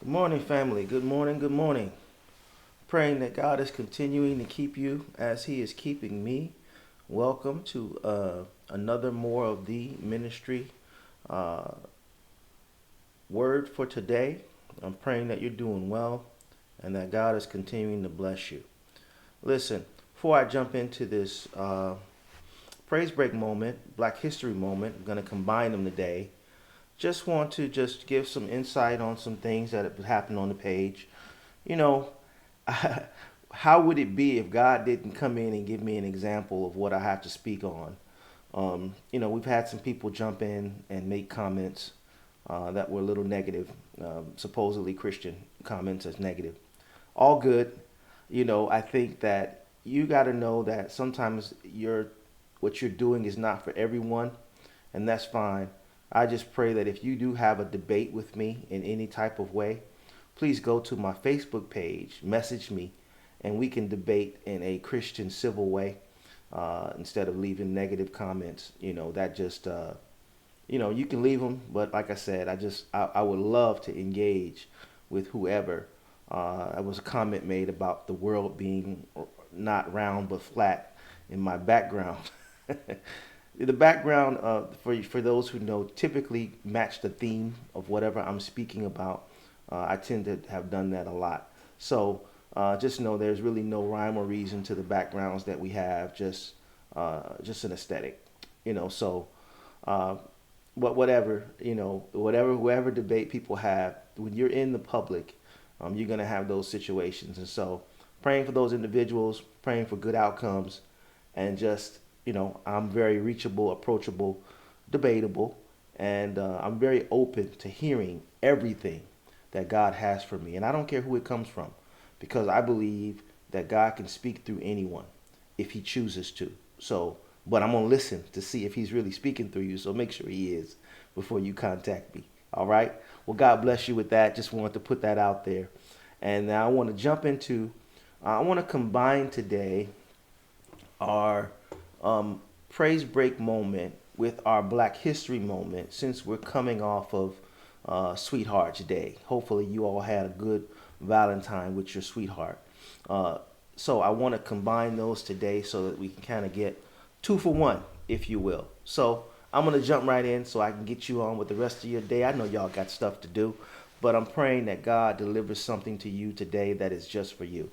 Good morning, family. Good morning. Good morning. Praying that God is continuing to keep you as He is keeping me. Welcome to another more of the ministry uh, word for today. I'm praying that you're doing well and that God is continuing to bless you. Listen, before I jump into this praise break moment, Black History moment, I'm going to combine them today. Just want to just give some insight on some things that have happened on the page. You know, how would it be if God didn't come in and give me an example of what I have to speak on? We've had some people jump in and make comments that were a little negative, supposedly Christian comments as negative. All good. I think that you got to know that sometimes what you're doing is not for everyone, and that's fine. I just pray that if you do have a debate with me in any type of way, please go to my Facebook page, message me, and we can debate in a Christian civil way instead of leaving negative comments. You can leave them, but like I said, I would love to engage with whoever. There was a comment made about the world being not round but flat in my background. The background, for those who know, typically match the theme of whatever I'm speaking about. I tend to have done that a lot. So just know there's really no rhyme or reason to the backgrounds that we have. Just an aesthetic, you know. So, uh, whatever whatever whoever debate people have, when you're in the public, you're gonna have those situations. And so, praying for those individuals, praying for good outcomes, and just I'm very reachable, approachable, debatable, and I'm very open to hearing everything that God has for me. And I don't care who it comes from because I believe that God can speak through anyone if he chooses to. So, but I'm going to listen to see if he's really speaking through you. So make sure he is before you contact me. All right. Well, God bless you with that. Just wanted to put that out there. And now I want to jump into, I want to combine today our praise break moment with our Black History moment since we're coming off of Sweetheart's Day. Hopefully, you all had a good Valentine with your sweetheart. Uh, so I want to combine those today so that we can kind of get two for one, if you will. So I'm going to jump right in so I can get you on with the rest of your day. I know y'all got stuff to do, but I'm praying that God delivers something to you today that is just for you.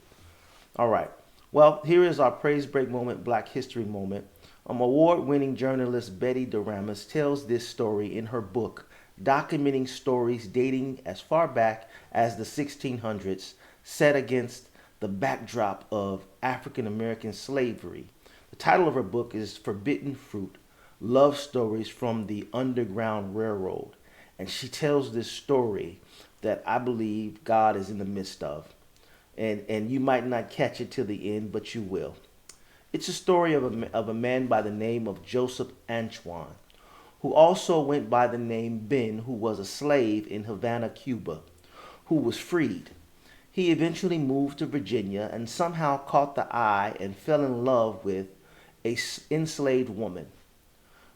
All right. Well, here is our praise break moment, Black History moment. Award-winning journalist Betty Duramus tells this story in her book, documenting stories dating as far back as the 1600s, set against the backdrop of African American slavery. The title of her book is Forbidden Fruit: Love Stories from the Underground Railroad. And she tells this story that I believe God is in the midst of. And you might not catch it till the end, but you will. It's a story of a man by the name of Joseph Antoine, who also went by the name Ben, who was a slave in Havana, Cuba, who was freed. He eventually moved to Virginia and somehow caught the eye and fell in love with a enslaved woman.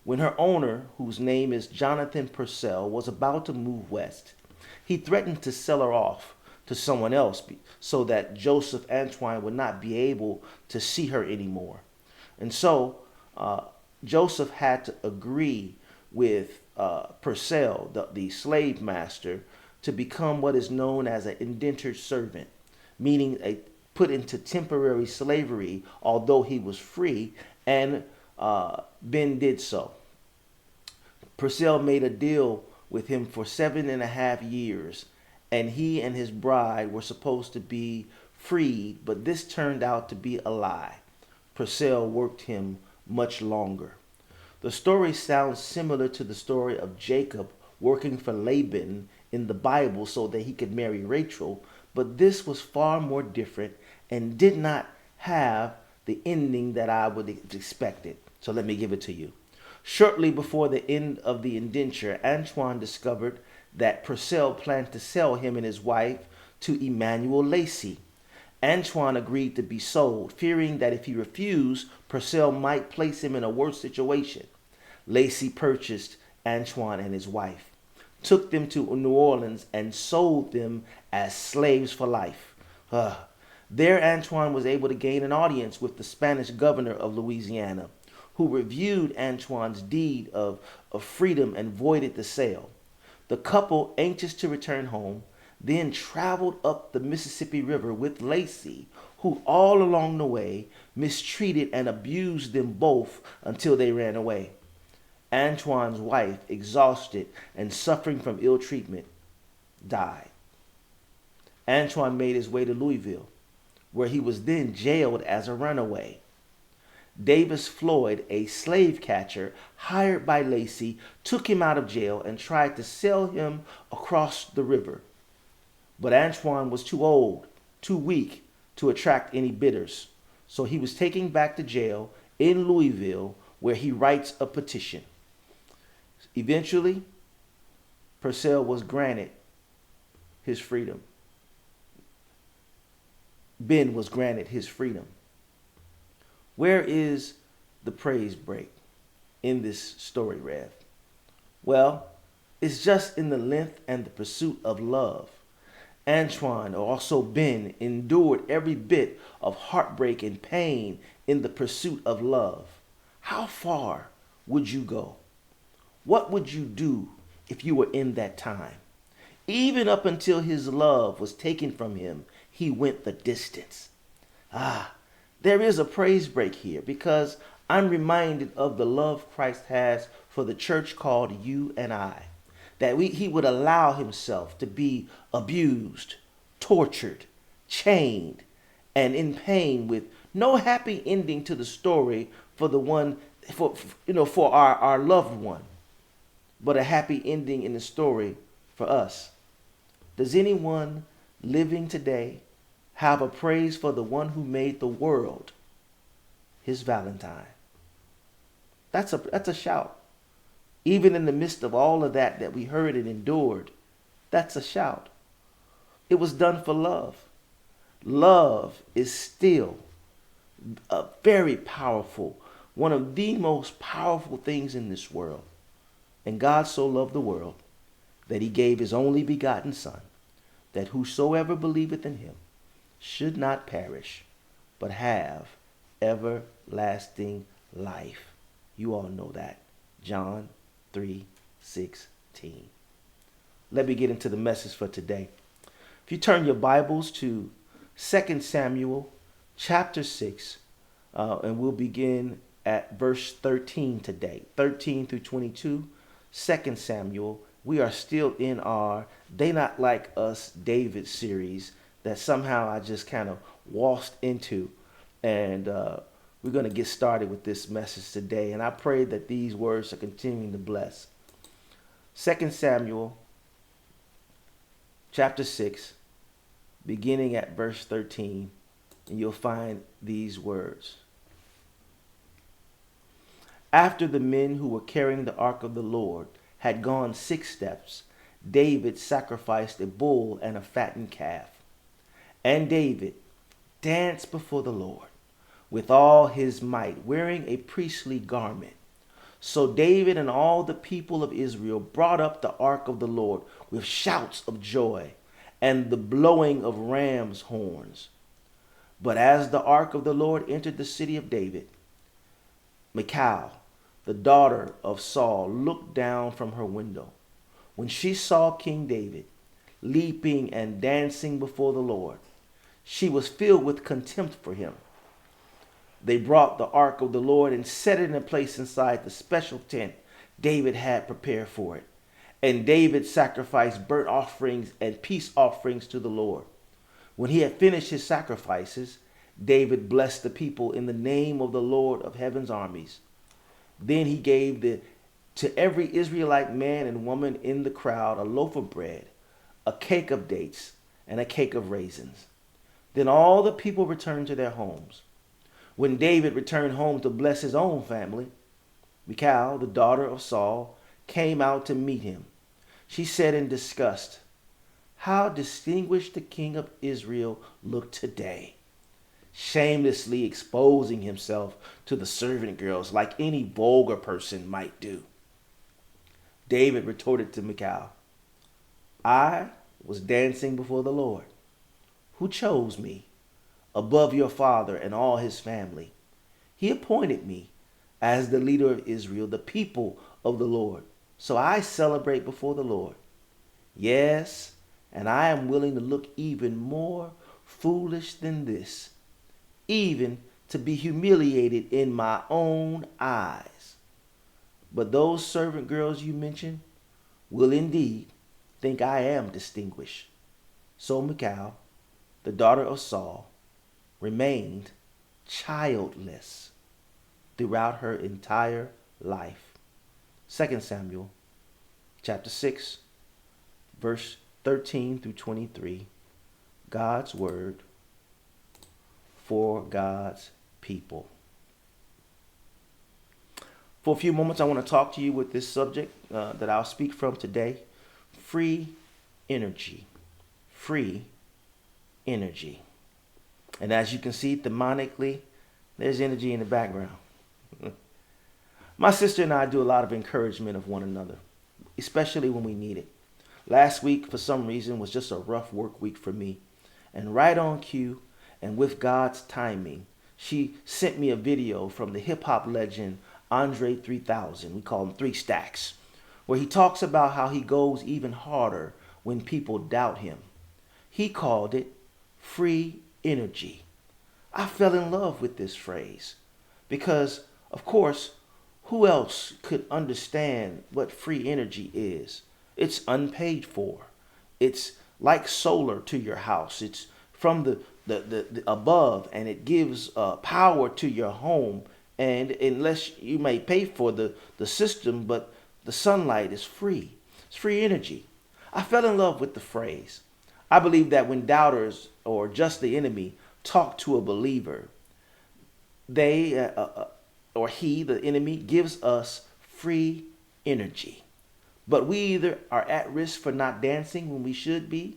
When her owner, whose name is Jonathan Purcell, was about to move west, he threatened to sell her off to someone else so that Joseph Antoine would not be able to see her anymore. And so uh, Joseph had to agree with Purcell, the slave master, to become what is known as an indentured servant, meaning put into temporary slavery, although he was free, and Ben did so. Purcell made a deal with him for 7.5 years, and he and his bride were supposed to be freed, but this turned out to be a lie. Purcell worked him much longer. The story sounds similar to the story of Jacob working for Laban in the Bible so that he could marry Rachel, but this was far more different and did not have the ending that I would have expected. So let me give it to you. Shortly before the end of the indenture, Antoine discovered that Purcell planned to sell him and his wife to Emmanuel Lacey. Antoine agreed to be sold, fearing that if he refused, Purcell might place him in a worse situation. Lacey purchased Antoine and his wife, took them to New Orleans, and sold them as slaves for life. There, Antoine was able to gain an audience with the Spanish governor of Louisiana, who reviewed Antoine's deed of freedom and voided the sale. The couple, anxious to return home, then traveled up the Mississippi River with Lacey, who all along the way mistreated and abused them both until they ran away. Antoine's wife, exhausted and suffering from ill treatment, died. Antoine made his way to Louisville, where he was then jailed as a runaway. Davis Floyd, a slave catcher hired by Lacey, took him out of jail and tried to sell him across the river. But Antoine was too old, too weak to attract any bidders, so he was taken back to jail in Louisville, where he writes a petition. Eventually, Purcell was granted his freedom. Ben was granted his freedom. Where is the praise break in this story, Rev? Well, it's just in the length and the pursuit of love. Antoine, or also Ben, endured every bit of heartbreak and pain in the pursuit of love. How far would you go? What would you do if you were in that time? Even up until his love was taken from him, he went the distance. There is a praise break here because I'm reminded of the love Christ has for the church called you and I. That he would allow himself to be abused, tortured, chained, and in pain, with no happy ending to the story for the one, for our loved one, but a happy ending in the story for us. Does anyone living today have a praise for the one who made the world his Valentine? That's a shout. Even in the midst of all of that we heard and endured, that's a shout. It was done for love. Love is still a very powerful, one of the most powerful things in this world. And God so loved the world that he gave his only begotten Son, that whosoever believeth in him should not perish, but have everlasting life. You all know that. John 3:16. Let me get into the message for today. If you turn your Bibles to 2 Samuel chapter 6, and we'll begin at verse 13 today, 13 through 22, 2 Samuel. We are still in our They Not Like Us David series that somehow I just kind of waltzed into, and we're going to get started with this message today, and I pray that these words are continuing to bless. 2 Samuel chapter 6, beginning at verse 13, and you'll find these words. After the men who were carrying the ark of the Lord had gone 6 steps, David sacrificed a bull and a fattened calf. And David danced before the Lord with all his might, wearing a priestly garment. So David and all the people of Israel brought up the ark of the Lord with shouts of joy and the blowing of ram's horns. But as the ark of the Lord entered the city of David, Michal, the daughter of Saul, looked down from her window. When she saw King David leaping and dancing before the Lord, she was filled with contempt for him. They brought the ark of the Lord and set it in a place inside the special tent David had prepared for it. And David sacrificed burnt offerings and peace offerings to the Lord. When he had finished his sacrifices, David blessed the people in the name of the Lord of heaven's armies. Then he gave to every Israelite man and woman in the crowd a loaf of bread, a cake of dates, and a cake of raisins. Then all the people returned to their homes. When David returned home to bless his own family, Michal, the daughter of Saul, came out to meet him. She said in disgust, "How distinguished the king of Israel looked today, shamelessly exposing himself to the servant girls like any vulgar person might do." David retorted to Michal, "I was dancing before the Lord, who chose me above your father and all his family. He appointed me as the leader of Israel, the people of the Lord. So I celebrate before the Lord. Yes, and I am willing to look even more foolish than this, even to be humiliated in my own eyes. But those servant girls you mentioned will indeed think I am distinguished. So Michal, the daughter of Saul, remained childless throughout her entire life. 2 Samuel chapter 6, verse 13 through 23. God's word for God's people. For a few moments, I want to talk to you with this subject that I'll speak from today. Free energy. Free energy. And as you can see demonically, there's energy in the background. My sister and I do a lot of encouragement of one another, especially when we need it. Last week, for some reason, was just a rough work week for me. And right on cue, and with God's timing, she sent me a video from the hip-hop legend Andre 3000. We call him 3 Stacks, where he talks about how he goes even harder when people doubt him. He called it free energy. I fell in love with this phrase because, of course, who else could understand what free energy is? It's unpaid for. It's like solar to your house. It's from the above, and it gives power to your home. And unless you may pay for the system, but the sunlight is free. It's free energy. I fell in love with the phrase. I believe that when doubters or just the enemy talk to a believer, they or he, the enemy, gives us free energy. But we either are at risk for not dancing when we should be,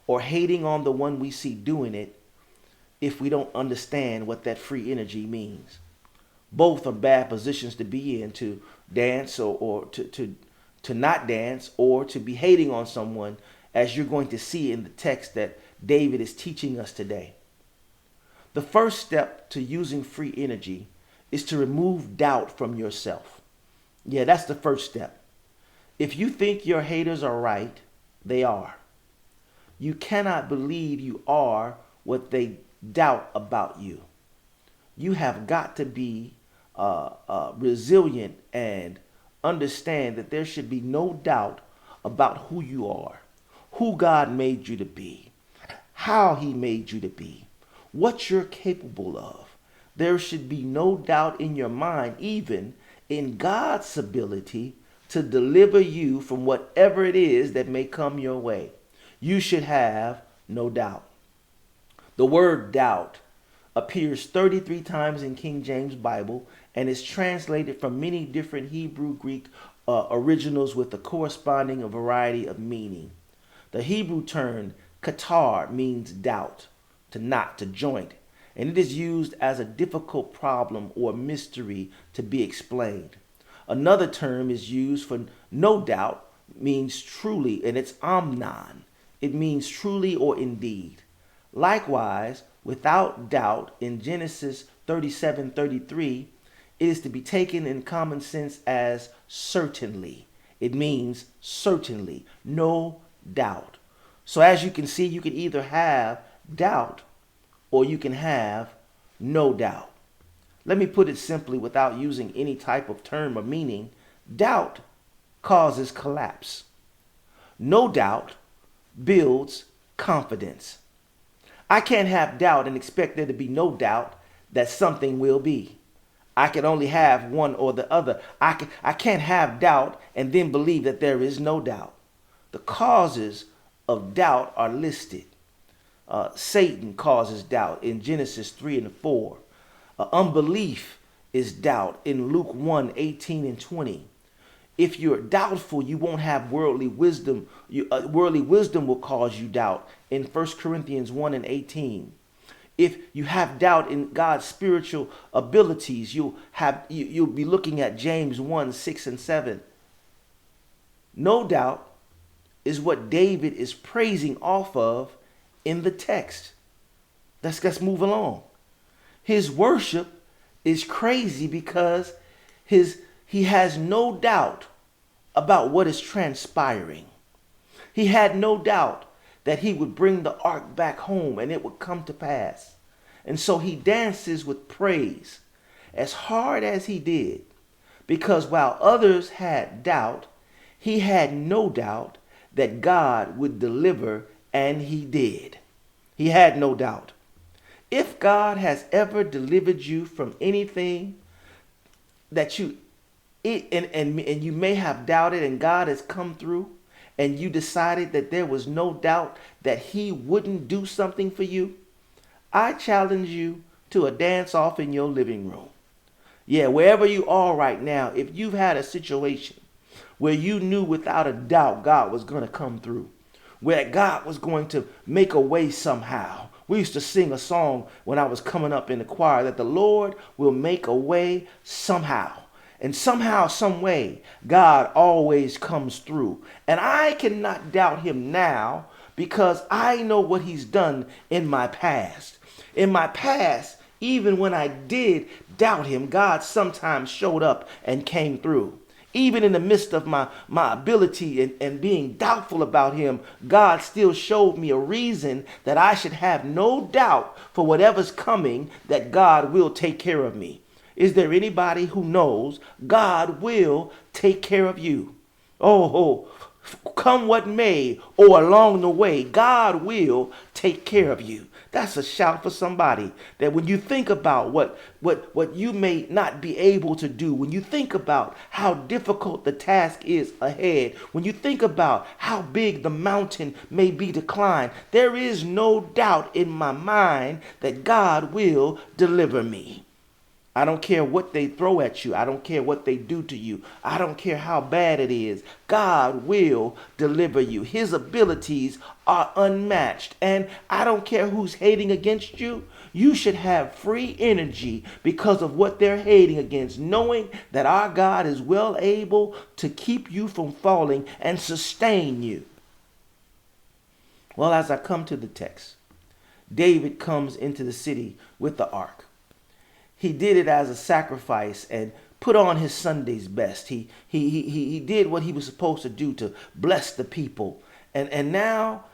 or hating on the one we see doing it if we don't understand what that free energy means. Both are bad positions to be in, to dance or to not dance, or to be hating on someone, as you're going to see in the text that David is teaching us today. The first step to using free energy is to remove doubt from yourself. Yeah, that's the first step. If you think your haters are right, they are. You cannot believe you are what they doubt about you. You have got to be resilient and understand that there should be no doubt about who you are, who God made you to be, how he made you to be, what you're capable of. There should be no doubt in your mind, even in God's ability to deliver you from whatever it is that may come your way. You should have no doubt. The word doubt appears 33 times in King James Bible and is translated from many different Hebrew, Greek originals with a corresponding variety of meaning. The Hebrew term katar means doubt, to knot, to joint, and it is used as a difficult problem or mystery to be explained. Another term is used for no doubt, means truly, and it's amnon. It means truly or indeed. Likewise, without doubt, in Genesis 37:33, it is to be taken in common sense as certainly. It means certainly, no doubt. So as you can see, you can either have doubt or you can have no doubt. Let me put it simply without using any type of term or meaning. Doubt causes collapse. No doubt builds confidence. I can't have doubt and expect there to be no doubt that something will be. I can only have one or the other. I can't have doubt and then believe that there is no doubt. The causes of doubt are listed. Satan causes doubt in Genesis 3 and 4. Unbelief is doubt in Luke 1:18 and 20. If you're doubtful, you won't have worldly wisdom. Worldly wisdom will cause you doubt in 1 Corinthians 1 and 18. If you have doubt in God's spiritual abilities, you'll be looking at James 1:6 and 7. No doubt is what David is praising off of in the text. Let's move along. His worship is crazy because he has no doubt about what is transpiring. He had no doubt that he would bring the ark back home and it would come to pass. And so he dances with praise as hard as he did, because while others had doubt, he had no doubt that God would deliver, and he did. He had no doubt. If God has ever delivered you from anything that and you may have doubted and God has come through and you decided that there was no doubt that he wouldn't do something for you, I challenge you to a dance off in your living room. Yeah, wherever you are right now, if you've had a situation where you knew without a doubt God was going to come through, where God was going to make a way somehow. We used to sing a song when I was coming up in the choir that the Lord will make a way somehow. And somehow, some way, God always comes through. And I cannot doubt him now because I know what he's done in my past. In my past, even when I did doubt him, God sometimes showed up and came through. Even in the midst of my ability and being doubtful about him, God still showed me a reason that I should have no doubt for whatever's coming, that God will take care of me. Is there anybody who knows God will take care of you? Oh, come what may, or along the way, God will take care of you. That's a shout for somebody, that when you think about what you may not be able to do, when you think about how difficult the task is ahead, when you think about how big the mountain may be to climb, there is no doubt in my mind that God will deliver me. I don't care what they throw at you. I don't care what they do to you. I don't care how bad it is. God will deliver you. His abilities are unmatched. And I don't care who's hating against you. You should have free energy because of what they're hating against, knowing that our God is well able to keep you from falling and sustain you. Well, as I come to the text, David comes into the city with the ark. He did it as a sacrifice and put on his Sunday's best. He did what he was supposed to do to bless the people. And now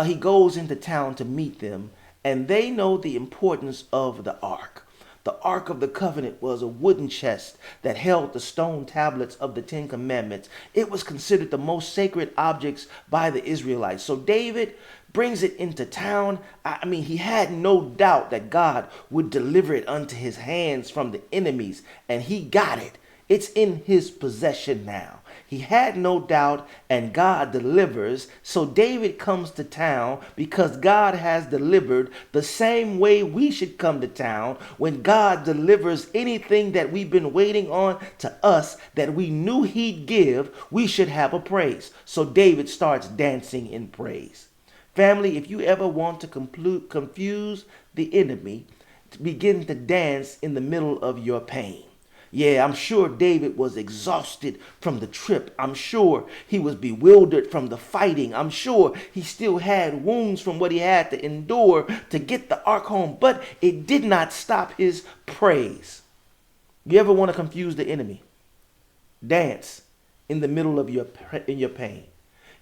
he goes into town to meet them, and they know the importance of the ark. The Ark of the Covenant was a wooden chest that held the stone tablets of the Ten Commandments. It was considered the most sacred objects by the Israelites. So David brings it into town. I mean, he had no doubt that God would deliver it unto his hands from the enemies, and he got it. It's in his possession now. He had no doubt, and God delivers. So David comes to town because God has delivered, the same way we should come to town when God delivers anything that we've been waiting on to us that we knew he'd give. We should have a praise. So David starts dancing in praise. Family, if you ever want to confuse the enemy, begin to dance in the middle of your pain. Yeah, I'm sure David was exhausted from the trip. I'm sure he was bewildered from the fighting. I'm sure he still had wounds from what he had to endure to get the ark home, but it did not stop his praise. You ever want to confuse the enemy? Dance in the middle of your pain.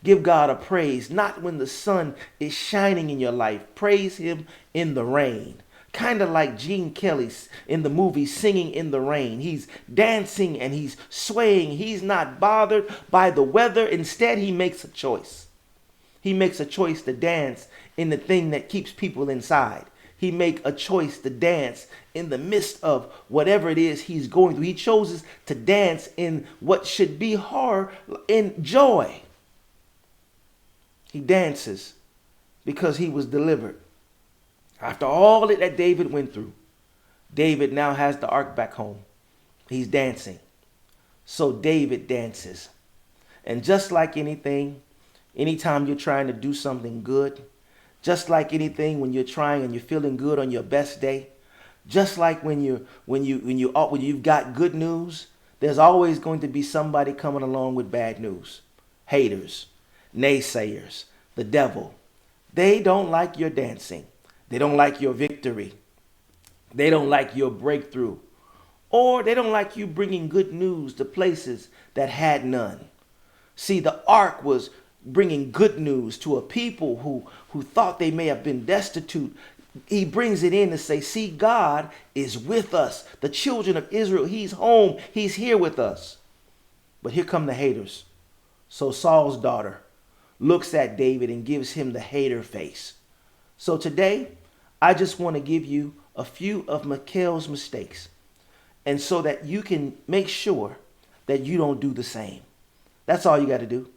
Give God a praise, not when the sun is shining in your life. Praise him in the rain. Kind of like Gene Kelly in the movie Singing in the Rain. He's dancing and he's swaying. He's not bothered by the weather. Instead, he makes a choice. He makes a choice to dance in the thing that keeps people inside. He makes a choice to dance in the midst of whatever it is he's going through. He chooses to dance in what should be horror, in joy. He dances because he was delivered. After all that David went through, David now has the ark back home. He's dancing. So David dances. And just like anything, anytime you're trying to do something good, just like anything when you're trying and you're feeling good on your best day, just like when you've got good news, there's always going to be somebody coming along with bad news. Haters. naysayers, the devil. They don't like your dancing. They don't like your victory. They don't like your breakthrough. Or they don't like you bringing good news to places that had none. See, the ark was bringing good news to a people who thought they may have been destitute. He brings it in to say, see, God is with us. The children of Israel, he's home. He's here with us. But here come the haters. So Saul's daughter looks at David and gives him the hater face. So today, I just want to give you a few of Michal's mistakes, and so that you can make sure that you don't do the same. That's all you got to do.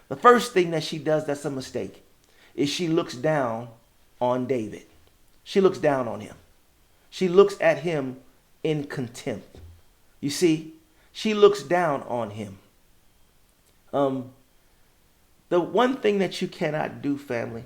The first thing that she does that's a mistake is she looks down on David. She looks down on him. She looks at him in contempt. You see, she looks down on him. The one thing that you cannot do, family,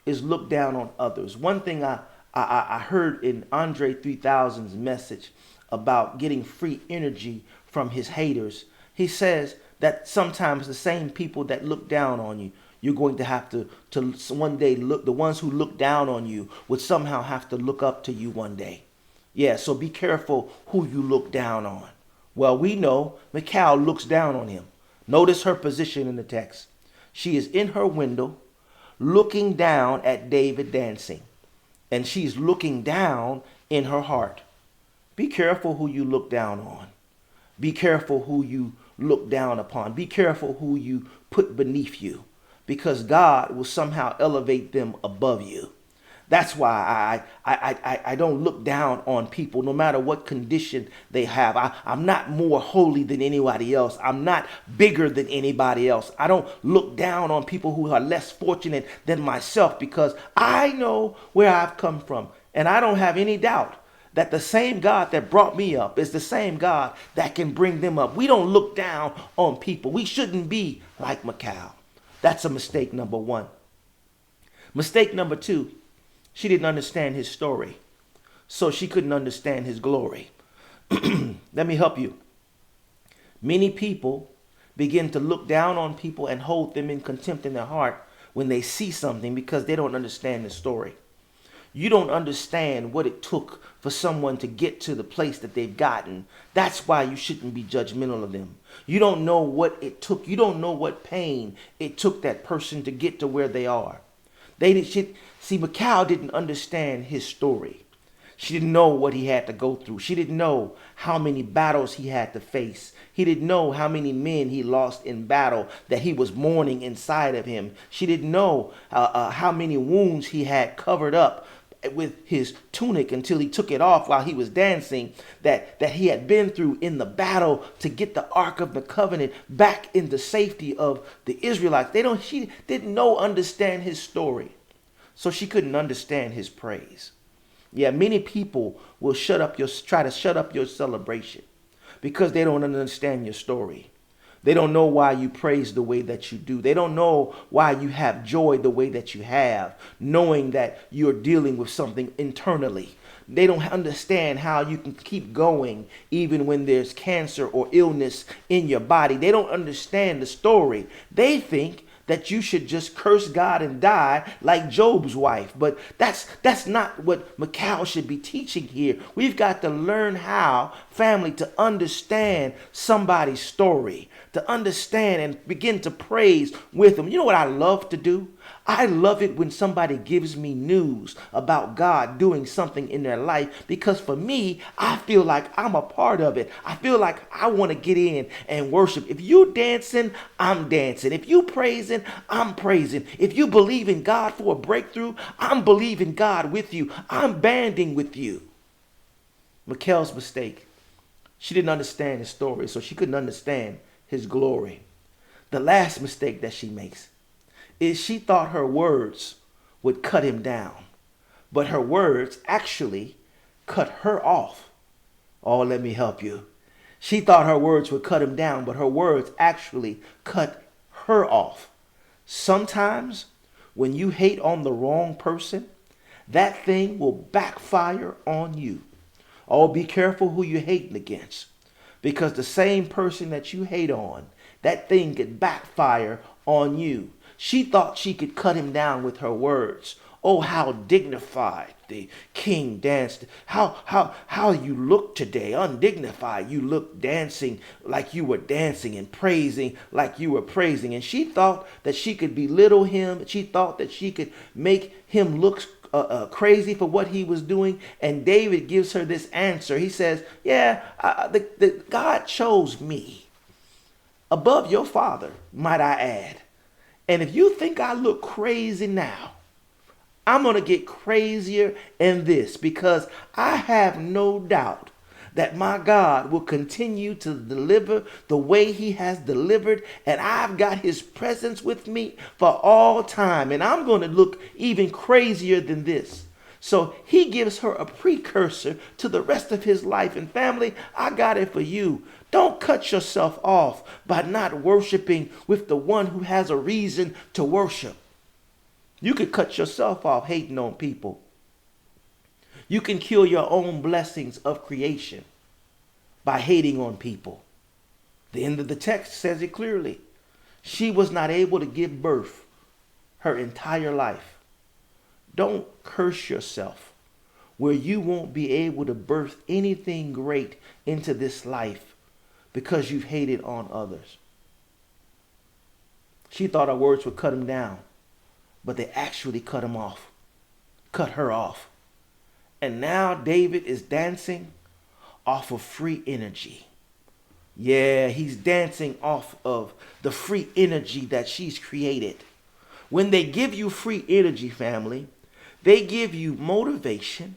is look down on others. One thing I heard in Andre 3000's message about getting free energy from his haters. He says that sometimes the same people that look down on you, you're going to have to one day look, the ones who look down on you would somehow have to look up to you one day. Yeah, so be careful who you look down on. Well, we know Michal looks down on him. Notice her position in the text. She is in her window looking down at David dancing. And she's looking down in her heart. Be careful who you look down on. Be careful who you look down upon. Be careful who you put beneath you, because God will somehow elevate them above you. That's why I don't look down on people no matter what condition they have. I'm not more holy than anybody else. I'm not bigger than anybody else. I don't look down on people who are less fortunate than myself, because I know where I've come from. And I don't have any doubt that the same God that brought me up is the same God that can bring them up. We don't look down on people. We shouldn't be like Michal. That's a mistake number one. Mistake number two, she didn't understand his story, so she couldn't understand his glory. Let me help you. Many people begin to look down on people and hold them in contempt in their heart when they see something, because they don't understand the story. You don't understand what it took for someone to get to the place that they've gotten. That's why you shouldn't be judgmental of them. You don't know what it took. You don't know what pain it took that person to get to where they are. See, Michal didn't understand his story. She didn't know what he had to go through. She didn't know how many battles he had to face. He didn't know how many men he lost in battle that he was mourning inside of him. She didn't know how many wounds he had covered up with his tunic until he took it off while he was dancing, that he had been through in the battle to get the Ark of the Covenant back in the safety of the Israelites. She didn't understand his story, so she couldn't understand his praise. Yeah, many people will try to shut up your celebration because they don't understand your story. They don't know why you praise the way that you do. They don't know why you have joy the way that you have, knowing that you're dealing with something internally. They don't understand how you can keep going even when there's cancer or illness in your body. They don't understand the story. They think that you should just curse God and die like Job's wife. But that's not what Michal should be teaching here. We've got to learn how, family, to understand somebody's story, to understand and begin to praise with them. You know what I love to do? I love it when somebody gives me news about God doing something in their life, because for me, I feel like I'm a part of it. I feel like I want to get in and worship. If you dancing, I'm dancing. If you praising, I'm praising. If you believe in God for a breakthrough, I'm believing God with you. I'm banding with you. Michal's mistake. She didn't understand his story, so she couldn't understand his glory. The last mistake that she makes is she thought her words would cut him down, but her words actually cut her off. Oh, let me help you. She thought her words would cut him down, but her words actually cut her off. Sometimes when you hate on the wrong person, that thing will backfire on you. Oh, be careful who you're hating against, because the same person that you hate on, that thing could backfire on you. She thought she could cut him down with her words. Oh, how dignified the king danced. How you look today, undignified. You look dancing like you were dancing and praising like you were praising. And she thought that she could belittle him. She thought that she could make him look crazy for what he was doing. And David gives her this answer. He says, yeah, God chose me above your father, might I add. And if you think I look crazy now, I'm going to get crazier in this, because I have no doubt that my God will continue to deliver the way he has delivered. And I've got his presence with me for all time. And I'm going to look even crazier than this. So he gives her a precursor to the rest of his life. And family, I got it for you. Don't cut yourself off by not worshiping with the one who has a reason to worship. You could cut yourself off hating on people. You can kill your own blessings of creation by hating on people. The end of the text says it clearly. She was not able to give birth her entire life. Don't curse yourself where you won't be able to birth anything great into this life because you've hated on others. She thought her words would cut him down, but they actually cut him off, cut her off. And now David is dancing off of free energy. Yeah, he's dancing off of the free energy that she's created. When they give you free energy, family, they give you motivation.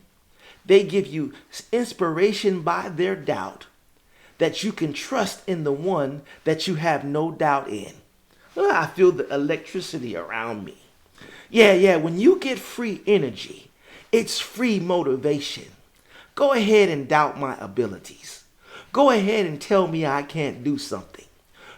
They give you inspiration by their doubt, that you can trust in the one that you have no doubt in. I feel the electricity around me. Yeah, when you get free energy, it's free motivation. Go ahead and doubt my abilities. Go ahead and tell me I can't do something.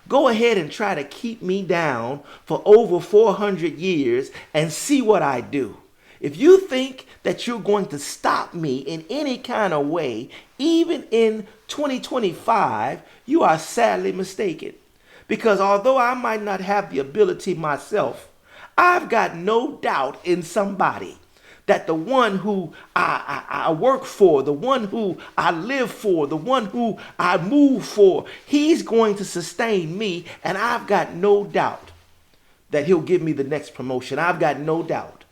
Go ahead and try to keep me down for over 400 years and see what I do. If you think that you're going to stop me in any kind of way, even in 2025, you are sadly mistaken. Because although I might not have the ability myself, I've got no doubt in somebody that the one who I work for, the one who I live for, the one who I move for, he's going to sustain me. And I've got no doubt that he'll give me the next promotion. I've got no doubt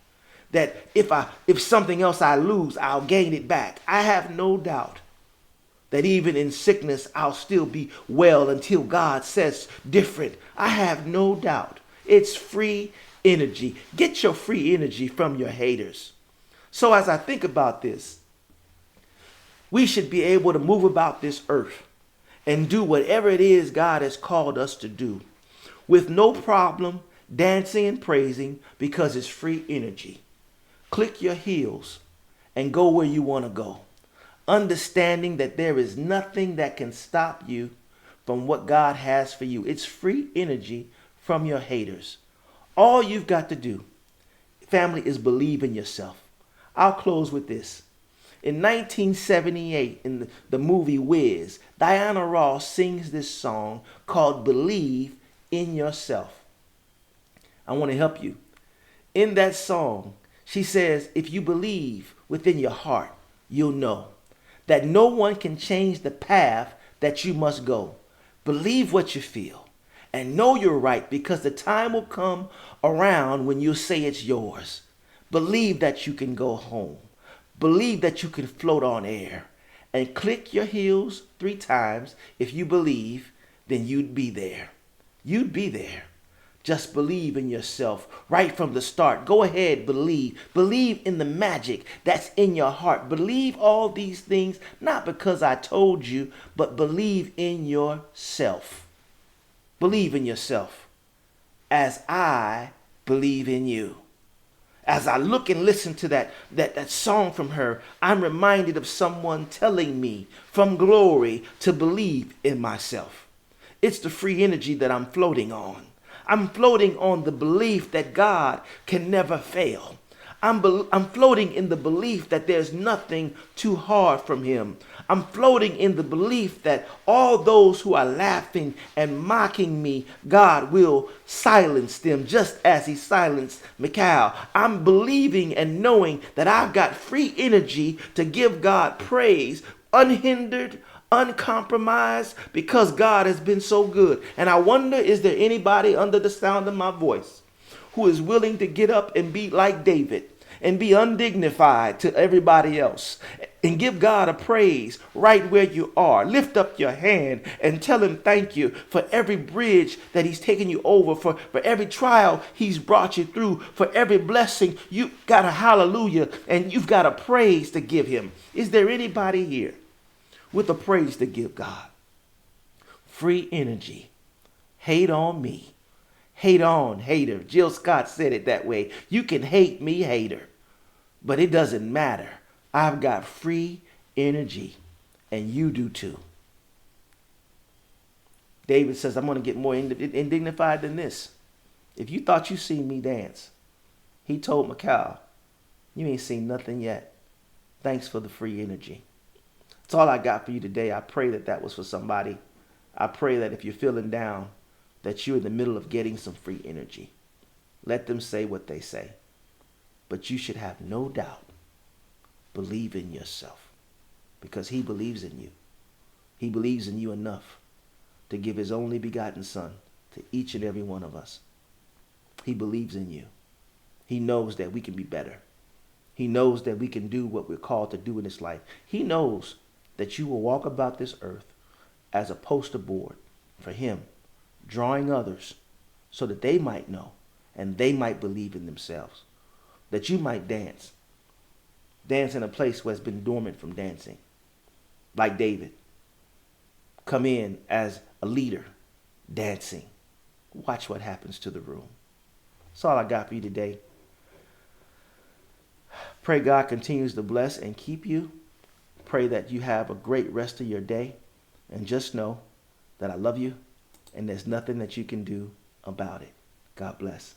that if something else I lose, I'll gain it back. I have no doubt that even in sickness, I'll still be well until God says different. I have no doubt. It's free energy. Get your free energy from your haters. So as I think about this, we should be able to move about this earth and do whatever it is God has called us to do with no problem, dancing and praising, because it's free energy. Click your heels and go where you want to go, understanding that there is nothing that can stop you from what God has for you. It's free energy from your haters. All you've got to do, family, is believe in yourself. I'll close with this. In 1978, in the movie Wiz, Diana Ross sings this song called Believe in Yourself. I want to help you. In that song, she says, if you believe within your heart, you'll know that no one can change the path that you must go. Believe what you feel and know you're right, because the time will come around when you'll say it's yours. Believe that you can go home. Believe that you can float on air. And click your heels 3 times. If you believe, then you'd be there. You'd be there. Just believe in yourself right from the start. Go ahead, believe. Believe in the magic that's in your heart. Believe all these things, not because I told you, but believe in yourself. Believe in yourself as I believe in you. As I look and listen to that song from her, I'm reminded of someone telling me from glory to believe in myself. It's the free energy that I'm floating on. I'm floating on the belief that God can never fail. I'm floating in the belief that there's nothing too hard from him. I'm floating in the belief that all those who are laughing and mocking me, God will silence them just as he silenced Michal. I'm believing and knowing that I've got free energy to give God praise, unhindered, uncompromised, because God has been so good. And I wonder, is there anybody under the sound of my voice who is willing to get up and be like David and be undignified to everybody else and give God a praise right where you are? Lift up your hand and tell him thank you for every bridge that he's taken you over, for every trial he's brought you through, for every blessing. You've got a hallelujah and you've got a praise to give him. Is there anybody here with a praise to give God? Free energy. Hate on me. Hate on, hater. Jill Scott said it that way. You can hate me, hater, but it doesn't matter. I've got free energy, and you do too. David says, I'm going to get more indignified than this. If you thought you seen me dance, he told Michal, you ain't seen nothing yet. Thanks for the free energy. That's all I got for you today. I pray that that was for somebody. I pray that if you're feeling down, that you're in the middle of getting some free energy. Let them say what they say. But you should have no doubt. Believe in yourself, because he believes in you. He believes in you enough to give his only begotten son to each and every one of us. He believes in you. He knows that we can be better. He knows that we can do what we're called to do in this life. He knows that you will walk about this earth as a poster board for him, drawing others so that they might know and they might believe in themselves. That you might dance. Dance in a place where it's been dormant from dancing. Like David. Come in as a leader, dancing. Watch what happens to the room. That's all I got for you today. Pray God continues to bless and keep you. Pray that you have a great rest of your day. And just know that I love you and there's nothing that you can do about it. God bless.